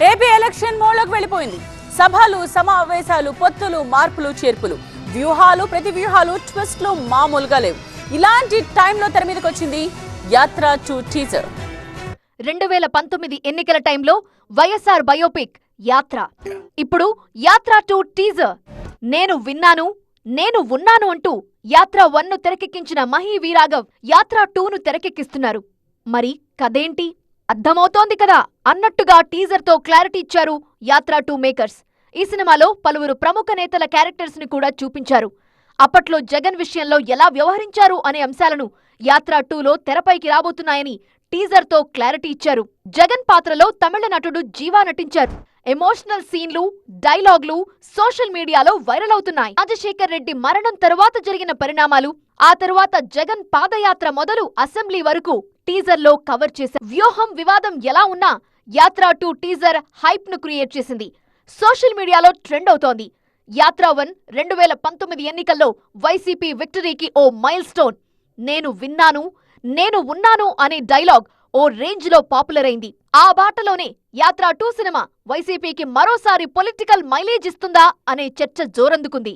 AP election మోడ్లోకి వెళ్ళిపోయింది. సభలు, సమావేశాలు, పొత్తులు, మార్పులు, చేర్పులు, వ్యూహాలు, ప్రతి వ్యూహాలు, ట్విస్ట్లు మామూలుగా లేవు. ఇలాంటి టైంలో తెర మీదకి వచ్చింది యాత్ర 2 టీజర్. 2019 ఎన్నికల టైంలో వైఎస్ఆర్ బయోపిక్ యాత్ర. ఇప్పుడు యాత్ర 2 టీజర్. నేను విన్నాను, నేను ఉన్నాను అంటూ యాత్ర 1ను తెరకెక్కించిన మహి వీరాఘవ్ యాత్ర 2ను తెరకెక్కిస్తున్నారు. మరి కథేంటి? అర్థమవుతోంది కదా అన్నట్టుగా టీజర్తో క్లారిటీ ఇచ్చారు యాత్ర 2 మేకర్స్. ఈ సినిమాలో పలువురు ప్రముఖ నేతల క్యారెక్టర్స్ ని కూడా చూపించారు. అప్పట్లో జగన్ విషయంలో ఎలా వ్యవహరించారు అనే అంశాలను యాత్ర 2లో తెరపైకి రాబోతున్నాయని టీజర్తో క్లారిటీ ఇచ్చారు. జగన్ పాత్రలో తమిళ నటుడు జీవా నటించారు. ఎమోషనల్ సీన్లు, డైలాగ్లు సోషల్ మీడియాలో వైరల్ అవుతున్నాయి. రాజశేఖర్ రెడ్డి మరణం తరువాత జరిగిన పరిణామాలు, ఆ తరువాత జగన్ పాదయాత్ర మొదలు అసెంబ్లీ వరకు టీజర్లో కవర్ చేశారు. వ్యూహం, వివాదం ఎలా ఉన్నా యాత్ర 2 టీజర్ హైప్ ను క్రియేట్ చేసింది. సోషల్ మీడియాలో ట్రెండ్ అవుతోంది. యాత్ర 1 2019 ఎన్నికల్లో వైసీపీ విక్టరీకి ఓ మైల్ స్టోన్. నేను విన్నాను, నేను ఉన్నాను అనే డైలాగ్ ఓ రేంజ్ లో పాపులర్ అయింది. ఆ బాటలోనే యాత్ర 2 సినిమా వైసీపీకి మరోసారి పొలిటికల్ మైలేజ్ ఇస్తుందా అనే చర్చ జోరందుకుంది.